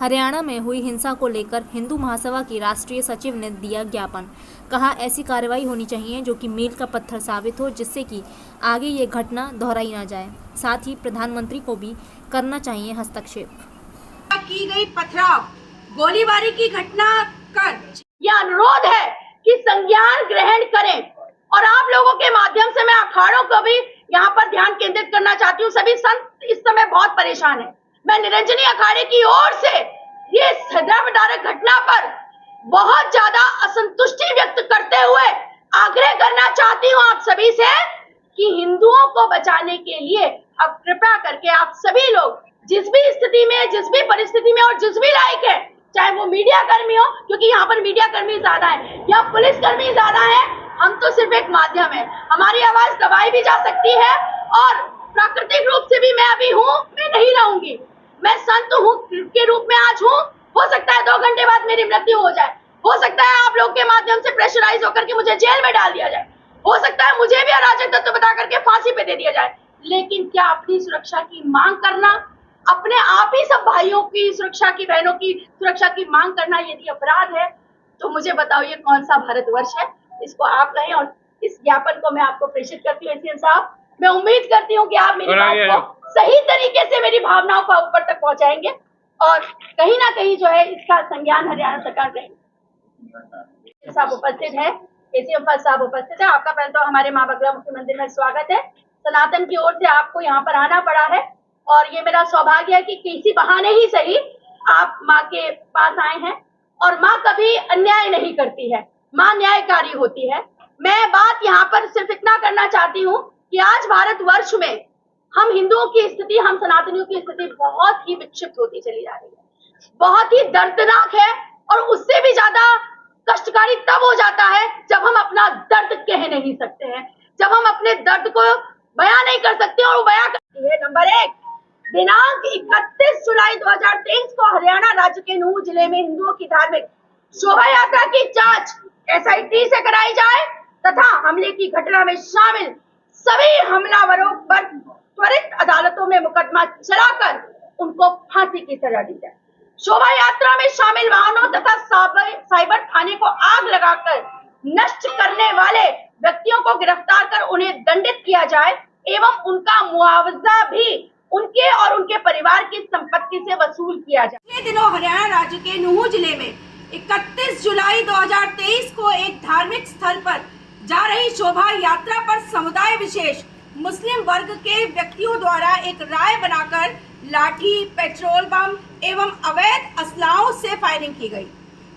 हरियाणा में हुई हिंसा को लेकर हिंदू महासभा की राष्ट्रीय सचिव ने दिया ज्ञापन। कहा, ऐसी कार्रवाई होनी चाहिए जो कि मील का पत्थर साबित हो, जिससे कि आगे ये घटना दोहराई ना जाए। साथ ही प्रधानमंत्री को भी करना चाहिए हस्तक्षेप। की गई पथराव, गोलीबारी की घटना कर यह अनुरोध है कि संज्ञान ग्रहण करें। और आप लोगों के माध्यम से मैं अखाड़ों को भी यहाँ पर ध्यान केंद्रित करना चाहती हूँ। सभी संत इस समय बहुत परेशान हैं। मैं निरंजनी अखाड़े की ओर से ये हृदयविदारक घटना पर बहुत ज्यादा असंतुष्टि व्यक्त करते हुए आग्रह करना चाहती हूँ आप सभी से कि हिंदुओं को बचाने के लिए अब कृपया करके आप सभी लोग जिस भी स्थिति में, जिस भी परिस्थिति में और जिस भी लायक है, चाहे वो मीडिया कर्मी हो, क्योंकि यहाँ पर मीडिया कर्मी ज्यादा है या पुलिस कर्मी ज्यादा है, हम तो सिर्फ एक माध्यम है। हमारी आवाज दबाई भी जा सकती है और प्राकृतिक रूप से भी मैं अभी हूँ, मैं नहीं रहूंगी। मैं संत हूँ के रूप में आज हूँ। हो सकता है 2 घंटे बाद मेरी मृत्यु हो जाए, हो सकता है आप लोग के माध्यम से प्रेशराइज होकर के मुझे जेल में डाल दिया जाए, हो सकता है मुझे भी अराजक तत्व बता करके फांसी पे दे दिया जाए। लेकिन क्या अपनी सुरक्षा की मांग करना, अपने आप ही सब भाइयों की सुरक्षा की, बहनों की सुरक्षा की मांग करना यदि अपराध है, तो मुझे बताओ ये कौन सा भारतवर्ष है? इसको आप कहें। और इस ज्ञापन को मैं आपको प्रेषित करती हूँ एसीएम साहब। मैं उम्मीद करती हूँ कि आप मेरी बात को सही तरीके से, मेरी भावनाओं को ऊपर तक पहुंचाएंगे और कहीं ना कहीं जो है इसका संज्ञान हरियाणा सरकार करेगी। साहब उपस्थित है, एसीएम साहब उपस्थित है। आपका पहले तो हमारे माँ बगला मुख्य मंदिर में स्वागत है। सनातन की ओर से आपको यहाँ पर आना पड़ा है और ये मेरा सौभाग्य है कि किसी बहाने ही सही आप माँ के पास आए हैं। और माँ कभी अन्याय नहीं करती है, माँ न्यायकारी होती है। मैं बात यहाँ पर सिर्फ इतना करना चाहती हूँ कि आज भारतवर्ष में हम हिंदुओं की स्थिति, हम सनातनियों की स्थिति बहुत ही विक्षिप्त होती चली जा रही है, बहुत ही दर्दनाक है। और उससे भी ज्यादा कष्टकारी तब हो जाता है जब हम अपना दर्द कह नहीं सकते हैं, जब हम अपने दर्द को बयां नहीं कर सकते। और बयां करती है नंबर 1, दिनांक 31 जुलाई 2023 को हरियाणा राज्य के नूंह जिले में हिंदुओं की धार्मिक शोभा यात्रा की जांच SIT से कराई जाए तथा हमले की घटना में शामिल सभी हमलावरों पर त्वरित अदालतों में मुकदमा चलाकर उनको फांसी की सजा दी जाए। शोभा यात्रा में शामिल वाहनों तथा साइबर थाने को आग लगाकर नष्ट करने वाले व्यक्तियों को गिरफ्तार कर उन्हें दंडित किया जाए एवं उनका मुआवजा भी उनके और उनके परिवार की संपत्ति से वसूल किया जाए। पिछले दिनों हरियाणा राज्य के नूंह जिले में 31 जुलाई 2023 को एक धार्मिक स्थल पर जा रही शोभा यात्रा पर समुदाय विशेष मुस्लिम वर्ग के व्यक्तियों द्वारा एक राय बनाकर लाठी, पेट्रोल बम एवं अवैध असलाहों से फायरिंग की गई।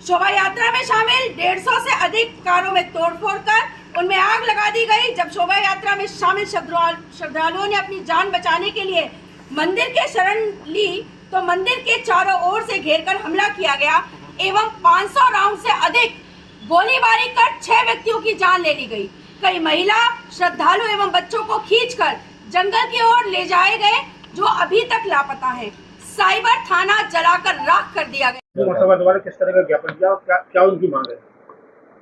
शोभा यात्रा में शामिल 150 से अधिक कारों में तोड़फोड़ कर उनमें आग लगा दी गई। जब शोभा यात्रा में शामिल श्रद्धालुओं ने अपनी जान बचाने के लिए मंदिर के शरण ली तो मंदिर के चारों ओर से घेरकर हमला किया गया एवं 500 राउंड से अधिक गोलीबारी कर 6 व्यक्तियों की जान ले ली गई। कई महिला, श्रद्धालु एवं बच्चों को खींचकर जंगल की ओर ले जाए गए जो अभी तक लापता हैं। साइबर थाना जलाकर राख कर दिया गया। द्वारा किस तरह का ज्ञापन किया, क्या उनकी मांग है?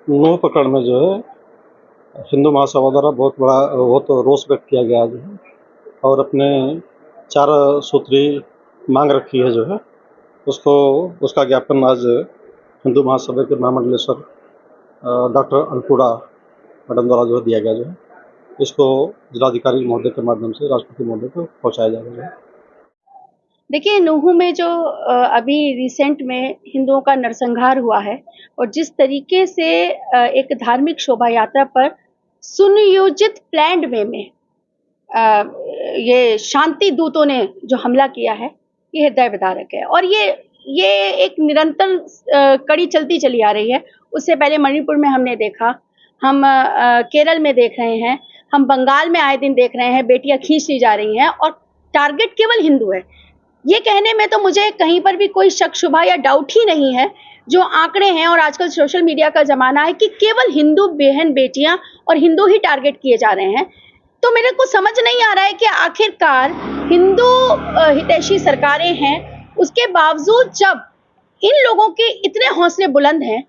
नूंह प्रकरण में जो है हिंदू महासभा द्वारा बहुत रोष व्यक्त किया गया है और अपने 4 सूत्री मांग रखी है जो है उसका ज्ञापन आज हिंदू महासभा के महामंडलेश्वर डॉक्टर अन्नपूर्णा मैडम द्वारा जो है दिया गया जो है इसको जिलाधिकारी महोदय के माध्यम से राष्ट्रपति महोदय को पहुंचाया जाएगा। देखिए, नूंह में जो अभी रिसेंट में हिंदुओं का नरसंहार हुआ है और जिस तरीके से एक धार्मिक शोभा यात्रा पर सुनियोजित प्लान्ड वे में ये शांति दूतों ने जो हमला किया है, ये हृदय विदारक है। और ये एक निरंतर कड़ी चलती चली आ रही है। उससे पहले मणिपुर में हमने देखा, हम केरल में देख रहे हैं, हम बंगाल में आए दिन देख रहे हैं, बेटियां खींच ली जा रही हैं और टारगेट केवल हिंदू है। ये कहने में तो मुझे कहीं पर भी कोई शक शुबा या डाउट ही नहीं है। जो आंकड़े हैं और आजकल सोशल मीडिया का जमाना है कि केवल हिंदू बहन बेटियां और हिंदू ही टारगेट किए जा रहे हैं। तो मेरे को समझ नहीं आ रहा है कि आखिरकार हिंदू हितैषी सरकारें हैं, उसके बावजूद जब इन लोगों के इतने हौसले बुलंद हैं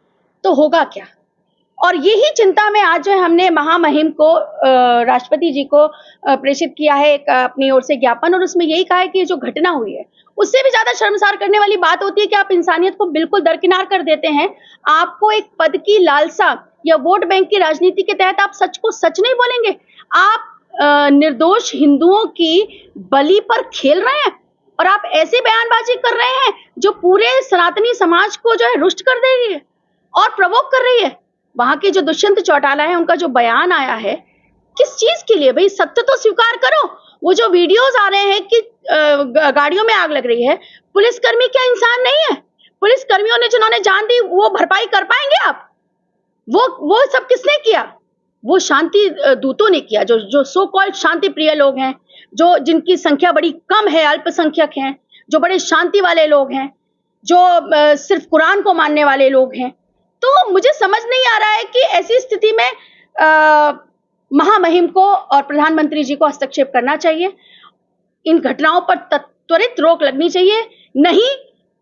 तो होगा क्या। और यही चिंता में आज जो है हमने महामहिम को, राष्ट्रपति जी को प्रेषित किया है एक अपनी ओर से ज्ञापन, और उसमें यही कहा है कि जो घटना हुई है उससे भी ज्यादा शर्मसार करने वाली बात होती है कि आप इंसानियत को बिल्कुल दरकिनार कर देते हैं। आपको एक पद की लालसा या वोट बैंक की राजनीति के तहत आप सच को सच नहीं बोलेंगे। आप निर्दोष हिंदुओं की बलि पर खेल रहे हैं और आप ऐसी बयानबाजी कर रहे हैं जो पूरे सनातनी समाज को जो है रुष्ट कर दे रही है और प्रवोक कर रही है। वहां के जो दुष्यंत चौटाला है, उनका जो बयान आया है, किस चीज के लिए? भाई सत्य तो स्वीकार करो। वो जो वीडियोस आ रहे हैं कि गाड़ियों में आग लग रही है, पुलिसकर्मी क्या इंसान नहीं है? पुलिसकर्मियों ने जिन्होंने जान दी, वो भरपाई कर पाएंगे आप? वो सब किसने किया? वो शांति दूतों ने किया, जो सो कॉल्ड शांति प्रिय लोग हैं, जो जिनकी संख्या बड़ी कम है, अल्पसंख्यक हैं, जो बड़े शांति वाले लोग हैं, जो सिर्फ कुरान को मानने वाले लोग हैं। तो मुझे समझ नहीं आ रहा है कि ऐसी स्थिति में महामहिम को और प्रधानमंत्री जी को हस्तक्षेप करना चाहिए। इन घटनाओं पर त्वरित रोक लगनी चाहिए, नहीं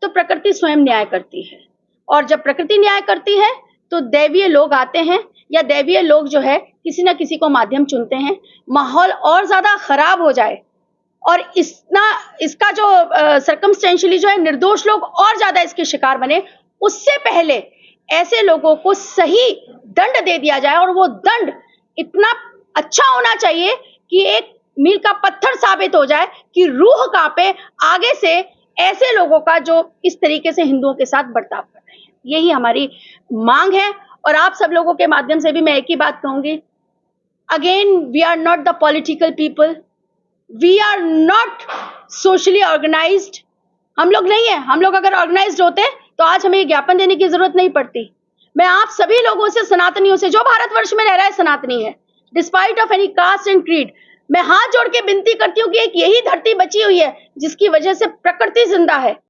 तो प्रकृति स्वयं न्याय करती है। और जब प्रकृति न्याय करती है तो दैवीय लोग आते हैं, या दैवीय लोग जो है किसी न किसी को माध्यम चुनते हैं। माहौल और ज्यादा खराब हो जाए और इसका जो सर्कमस्टेंशियली जो है निर्दोष लोग और ज्यादा इसके शिकार बने, उससे पहले ऐसे लोगों को सही दंड दे दिया जाए। और वो दंड इतना अच्छा होना चाहिए कि एक मील का पत्थर साबित हो जाए कि रूह कांपे आगे से ऐसे लोगों का जो इस तरीके से हिंदुओं के साथ बर्ताव कर रहे हैं। यही हमारी मांग है। और आप सब लोगों के माध्यम से भी मैं एक ही बात कहूंगी, again we are not the political people, we are not socially organised. हम लोग नहीं है। हम लोग अगर ऑर्गेनाइज्ड होते तो आज हमें ज्ञापन देने की जरूरत नहीं पड़ती। मैं आप सभी लोगों से, सनातनियों से, जो भारतवर्ष में रह रहा है सनातनी है, despite of any caste and creed, मैं हाथ जोड़ के विनती करती हूँ कि एक यही धरती बची हुई है जिसकी वजह से प्रकृति जिंदा है।